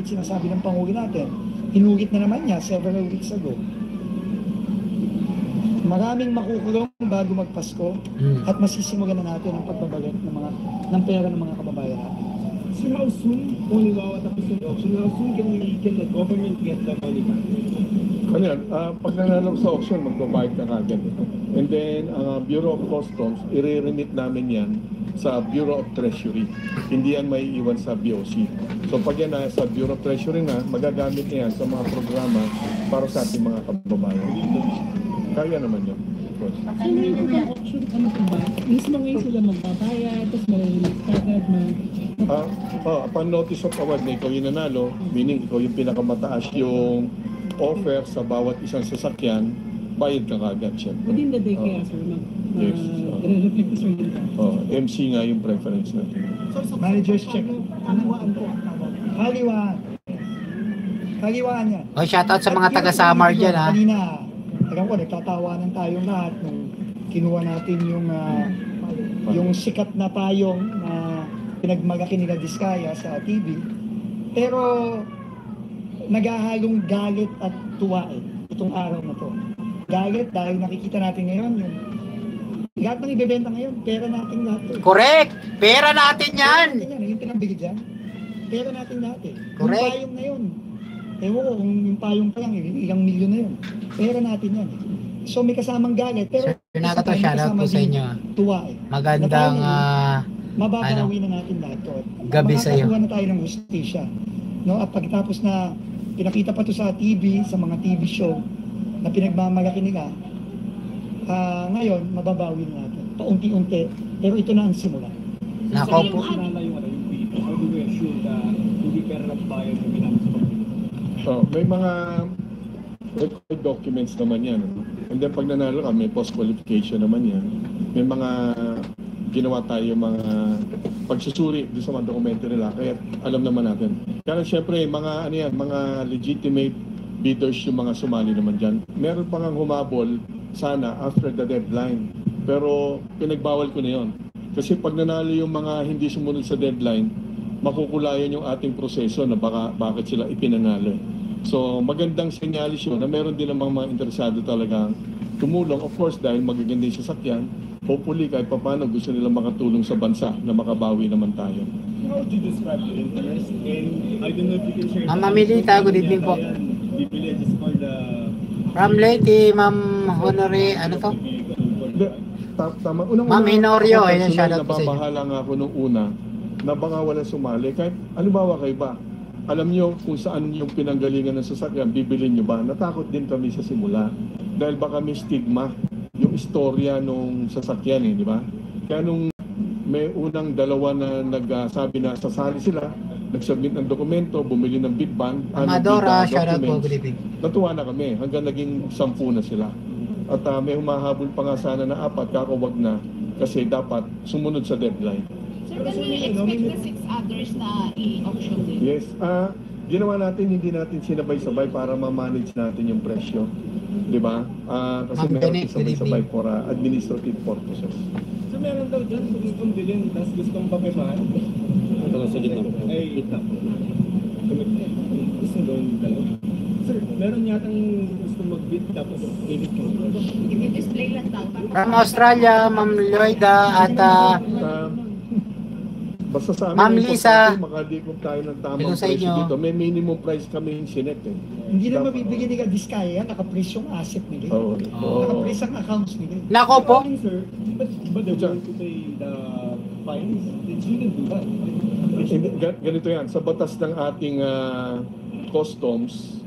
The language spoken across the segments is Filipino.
sinasabi ng Pangulo natin. Inulit na naman niya several weeks ago. Maraming makukulong bago magpasko at masisimulan na natin ang pagbabalik ng pera ng mga kababayan natin. So how soon, kung halimbawa tapos yung auction, how soon can the government get the money back? Ano yan, pag nanalo sa auction, magbabayad ka kagad. And then, Bureau of Customs, i-remit namin yan sa Bureau of Treasury. Hindi yan may iwan sa BOC. So pag yan na sa Bureau of Treasury na, magagamit na yan sa mga programa para sa ating mga kababayan. Kaya naman yun. Auction, ano po ba? Mismo ngayon sila magbabayad, tapos maririnig kagad na... Upon notice of award na ikaw yung nanalo, meaning ikaw yung pinakamataas yung offer sa bawat isang sasakyan, bayad ka kagad, syempre. Within the day kaya, sir, Yes. reflect sa yun. MC nga yung preference natin. Manager's check. Kaliwaan po. Kaliwaan. Kaliwaan yan. O, shoutout sa mga taga-Samar dyan, ha? Kanina, alam ko, nagtatawanan tayong lahat nung kinuha natin yung sikat na payong na pinagmalaki nila Diskaya sa TV. Pero naghahalong galit at tuwa itong araw na to. Galit dahil nakikita natin ngayon yung lahat ng ibebenta ngayon, pera natin lahat. Correct! Pera natin yan! Yung pinambili dyan, pera natin lahat eh. Correct. Yung payong na yun, ewan ko kung yung payong pa lang, ilang milyon na yun. Pera natin yan. So may kasamang galit, pero Sir Nagato, shoutout po sa inyo. tuwa eh. Magandang Mababawi na natin lahat to. gabi sa iyo. Makakakuha na tayo ng hustisya. No? At pagkatapos na pinakita pa to sa TV, sa mga TV show na pinagmamalaki nila, ngayon, mababawi na natin. Paunti-unti, pero ito na ang simula. Nako po. Sinala yung dito, how do we assure na hindi pera nagbayad yung ginamit sa pagpili? May mga record documents naman yan. And then pag nanalo ka, may post-qualification naman yan. May mga ginawa tayo mga pagsusuri doon sa mga dokumento nila. Kaya alam naman natin. Kaya syempre, mga ano yan, mga legitimate bidders yung mga sumali naman dyan. Meron pa nga humabol sana after the deadline. Pero pinagbawal ko na yon. Kasi pag nanalo yung mga hindi sumunod sa deadline, makukulayan yung ating proseso na bakit sila ipinanalo. So magandang senyalis yun na meron din namang mga interesado talagang tumulong. Of course, dahil magaganda yung sasakyan, hopefully kahit paano gusto nila makatulong sa bansa na makabawi naman tayo. How do you describe the interest? And I don't know if you can share... Ma'am Amelita, good evening po. Bibili just for the... From Leyte, Ma'am Honore, ano to? Tama. Ma'am Hinorio, ayun, shoutout po sa inyo. Nababahala nga ako nung una na baka walang sumali. Kahit ano ba kayo ba? Alam nyo kung saan yung pinanggalingan ng sasakyan, bibilin nyo ba? Natakot din kami sa simula. Dahil baka may stigma yung istorya nung sasakyan di ba? Kaya nung may unang dalawa na nagsabi na sasali sila, nag-submit ng dokumento, bumili ng bid bond, Amadora, shoutout po, good evening. natuwa na kami hanggang naging 10 na sila. At may humahabol pa nga sana na 4, kakawag na kasi dapat sumunod sa deadline. Sir, can we expect the 6 others na i-auction din? Yes, ginawa natin, hindi natin sinabay-sabay para ma-manage natin yung presyo. Di ba? Kasi meron sabay-sabay for administrative purposes. So meron daw dyan kung gustong bilhin, tapos gustong papirmahan? Ito lang sa gitna. Ay, gitna po. Gusto daw yung dalawa. Sir, meron yatang gustong mag-bid tapos edit ko. I-display lang daw. From Australia, Ma'am Lloyda at Basta sa amin, Ma'am Lisa, makadikop tayo ng tamang hello sa presyo inyo. dito. May minimum price kami yung sinet Hindi na mabibigyan nila Diskaya, nakapress yung asset nila. Oo. Nakapress ang accounts nila. nako po. Sir, but they're going to pay the fines? They shouldn't do that. Ganito yan, sa batas ng ating customs,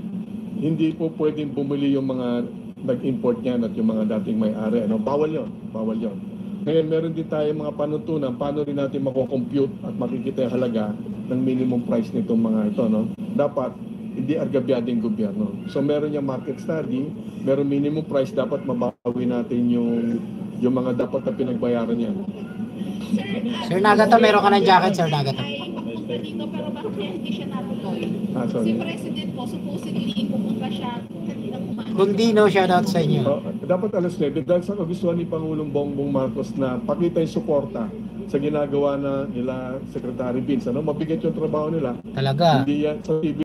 hindi po pwedeng bumili yung mga nag-import niyan at yung mga dating may-ari. Bawal yon. Ngayon, meron din tayo mga panuntunan, paano rin natin mako-compute at makikita yung halaga ng minimum price nitong mga ito. Dapat, hindi argabyado yung gobyerno. So, meron yung market study, meron minimum price, dapat mabawi natin yung mga dapat na pinagbayaran niya. Sir Nagato, meron ka ng jacket, Sir Nagato. Ay, papunta dito, pero bakit kaya hindi siya natuloy? Sorry. Si President po, supposedly, pumunta siya kanina kumain. Kundi no, shoutout sa inyo. Dapat alas 9, dahil sa kagustuhan ni Pangulong Bongbong Marcos na pakita yung suporta sa ginagawa na nila Secretary Vince. Ano? Mabigat yung trabaho nila. Talaga. Hindi yan sa TV